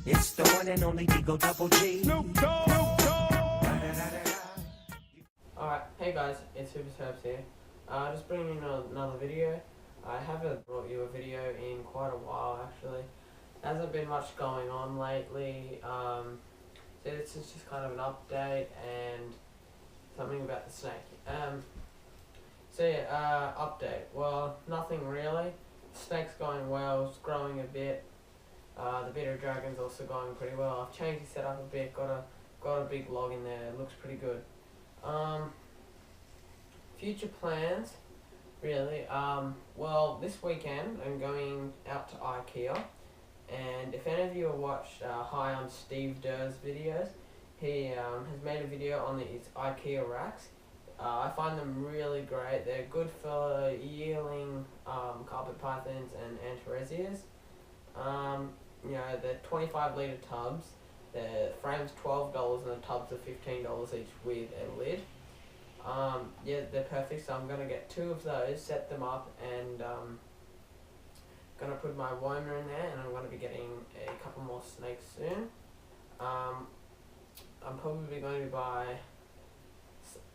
It's the one and only Digo Double G. Snoop Dogg. Alright, hey guys, it's Hoopers Herps here. Just bringing in another video. I haven't brought you a video in quite a while actually. There hasn't been much going on lately. So this is just kind of an update and something about the snake. Update. Well, nothing really. The snake's going well, it's growing a bit. The bearded dragon's also going pretty well. I've changed the setup a bit, got a big log in there, it looks pretty good. Future plans, really. Well, this weekend I'm going out to IKEA, and if any of you have watched Hi, I'm Steve Durr's videos, he has made a video on these IKEA racks. I find them really great. They're good for yearling carpet pythons and antarezias. You know, they're 25-litre tubs. The frame's $12 and the tubs are $15 each with a lid. Yeah, they're perfect, so I'm going to get 2 of those, set them up, and going to put my wormer in there, and I'm going to be getting a couple more snakes soon. I'm probably going to buy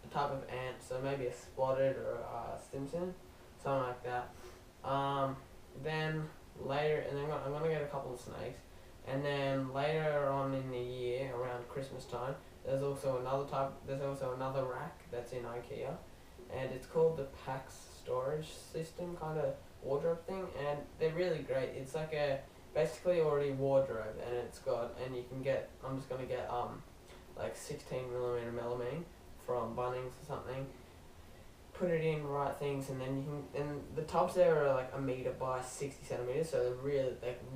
a type of ant, so maybe a spotted or a Stimson, something like that. Then later, and then I'm going to get a couple of snakes, and then later on in the year, around Christmas time, there's also another rack that's in IKEA, and it's called the PAX storage system kind of wardrobe thing, and they're really great. It's like a basically already wardrobe, and you can get, I'm just going to get like 16mm melamine from Bunnings or something, put it in right things, and then you can, and the tubs there are like 1 meter by 60 centimeters, so they're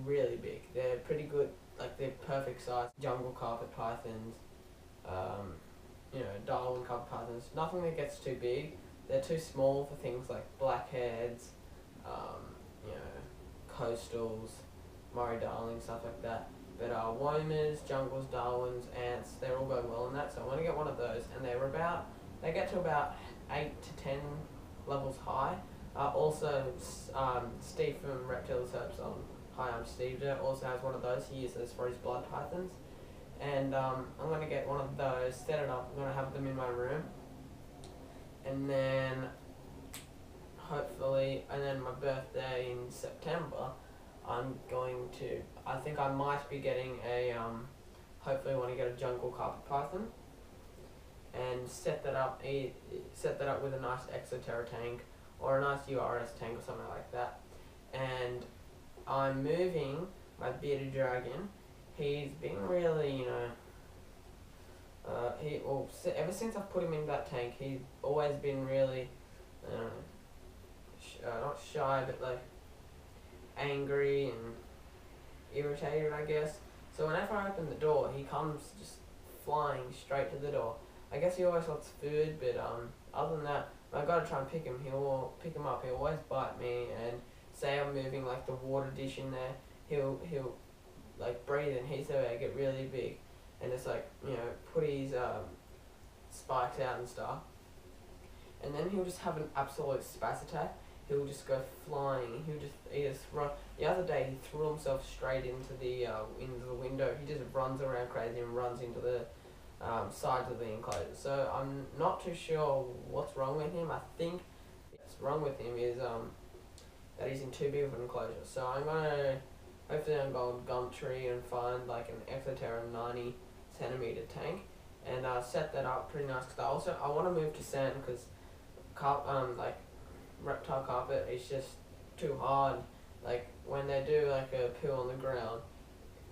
really big. They're pretty good, like they're perfect size jungle carpet pythons, you know, Darwin carpet pythons. Nothing that gets too big. They're too small for things like blackheads, you know, coastals, Murray Darling, stuff like that. But wormers, jungles, Darwins, ants, they're all going well in that, so I'm going to get one of those, and they get to about 8 to 10 levels high. Also, Steve from Hoopers Herps on Hi, I'm Steve Durr also has one of those. He uses for his blood pythons. And I'm going to get one of those, set it up, I'm going to have them in my room. And then, hopefully, and then my birthday in September, I think I might be getting hopefully I want to get a jungle carpet python. And set that up with a nice Exoterra tank, or a nice URS tank or something like that. And I'm moving my bearded dragon. He's been really, you know, ever since I've put him in that tank, he's always been really, not shy, but like angry and irritated, I guess. So whenever I open the door, he comes just flying straight to the door. I guess he always wants food, but other than that, when I gotta try and pick him up, he'll always bite me, and say I'm moving like the water dish in there, he'll like breathe and he's there, get really big, and just like, you know, put his spikes out and stuff, and then he'll just have an absolute spaz attack. He'll just go flying. He just run. The other day he threw himself straight into the window. He just runs around crazy and runs into the sides of the enclosure. So I'm not too sure what's wrong with him. I think what's wrong with him is that he's in too big of an enclosure. So hopefully I'm going Gumtree and find like an Exoterra 90cm tank, and set that up pretty nice, because I want to move to sand, because like reptile carpet is just too hard. Like when they do like a poo on the ground,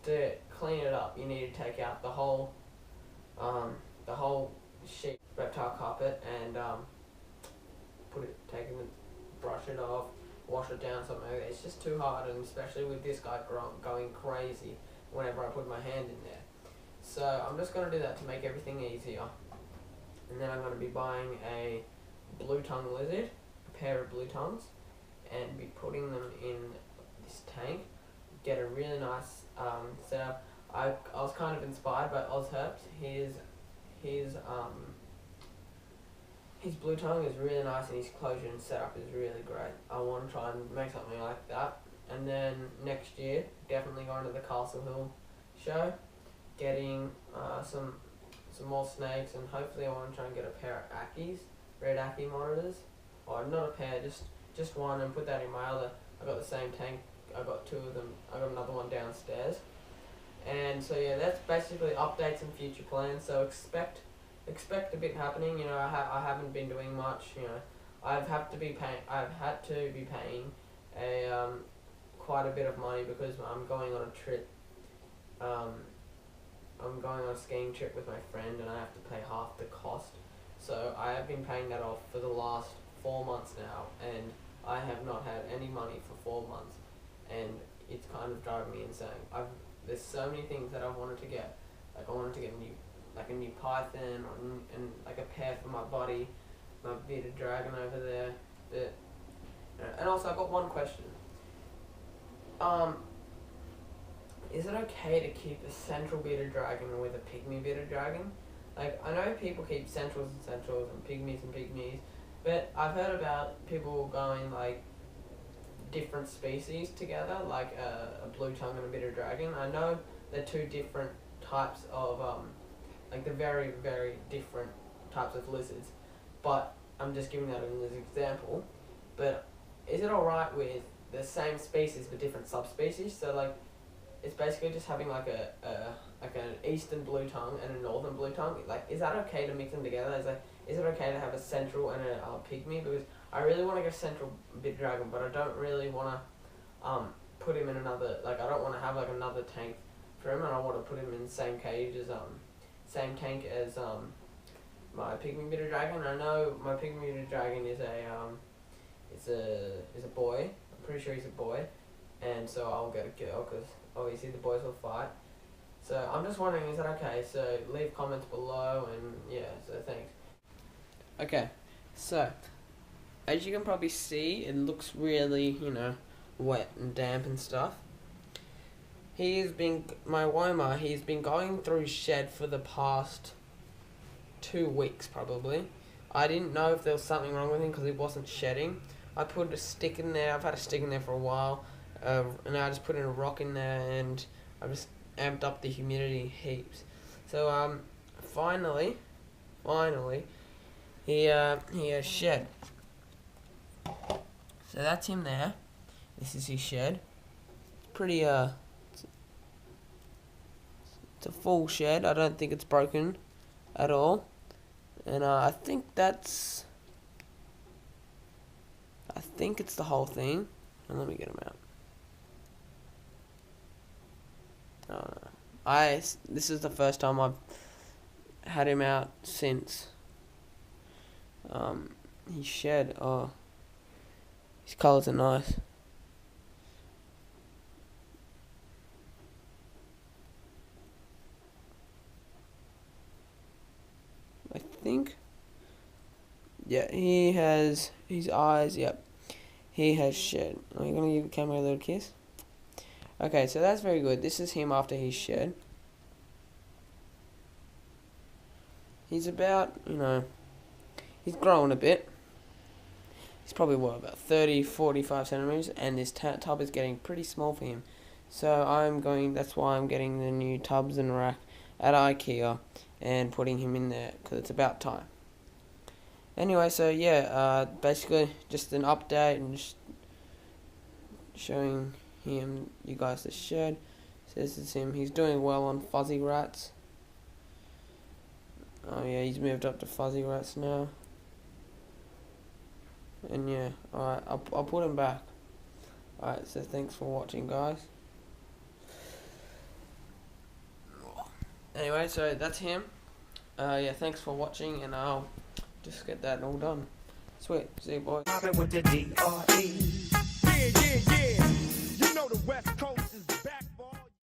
to clean it up you need to take out the whole sheet reptile carpet and brush it off, wash it down, something like that. It's just too hard, and especially with this guy going crazy whenever I put my hand in there. So I'm just going to do that to make everything easier. And then I'm going to be buying a blue tongue lizard, a pair of blue tongues, and be putting them in this tank. Get a really nice setup. I was kind of inspired by Hoopers Herps. His blue tongue is really nice, and his closure and setup is really great. I want to try and make something like that. And then next year, definitely going to the Castle Hill show, getting some more snakes, and hopefully I want to try and get a pair of Ackies, red Ackie monitors, or not a pair, just one, and put that in my other. I got the same tank. I got 2 of them. I got another one downstairs, and so yeah, that's basically updates and future plans. So expect a bit happening. You know, I haven't been doing much. You know, I've had to be paying a quite a bit of money because I'm going on a trip. I'm going on a skiing trip with my friend, and I have to pay half the cost. So I have been paying that off for the last 4 months now, and I have not had any money for 4 months, and it's kind of driving me insane. There's so many things that I wanted to get. Like I wanted to get a new python, and like a pair for my body, my bearded dragon over there. And also I got one question. Is it okay to keep a central bearded dragon with a pygmy bearded dragon? Like, I know people keep centrals and pygmies, but I've heard about people going like different species together, like a blue tongue and a bearded dragon. I know they're 2 different types of like they're very, very different types of lizards, but I'm just giving that as an example. But is it alright with the same species but different subspecies? So like, it's basically just having like an eastern blue tongue and a northern blue tongue. Like, is that okay to mix them together? Is it okay to have a central and a pygmy? Because I really want to get a central bearded dragon, but I don't really want to put him in another. Like, I don't want to have like another tank for him, and I want to put him in the same cage as same tank as my pygmy bearded dragon. I know my pygmy bearded dragon is a boy. I'm pretty sure he's a boy, and so I'll get a girl because obviously the boys will fight. So I'm just wondering, is that okay? So leave comments below, and yeah, so thanks. Okay, so as you can probably see, it looks really, you know, wet and damp and stuff. He's been going through shed for the past 2 weeks probably. I didn't know if there was something wrong with him because he wasn't shedding. I put a stick in there. I've had a stick in there for a while, and I just put in a rock in there, and I just amped up the humidity heaps. So finally, he has shed. So that's him there. This is his shed. It's pretty it's a full shed. I don't think it's broken at all. And I think it's the whole thing. And let me get him out. Oh no. This is the first time I've had him out since he shed. Oh, his colours are nice. I think, yeah, he has his eyes. Yep, he has shed. Are you gonna give the camera a little kiss? Okay, so that's very good. This is him after he's shed. He's about, you know, he's growing a bit. He's probably, about 30, 45 centimeters, and this tub is getting pretty small for him. So that's why I'm getting the new tubs and rack at IKEA and putting him in there, because it's about time. Anyway, so yeah, basically just an update and just showing you guys the shed. So this is him. He's doing well on fuzzy rats. Oh yeah, he's moved up to fuzzy rats now. And yeah, alright, I'll put him back. Alright, so thanks for watching, guys. Anyway, so that's him. Yeah, thanks for watching, and I'll just get that all done. Sweet, see you boys. With the D-R-E. Yeah. You know the West Coast is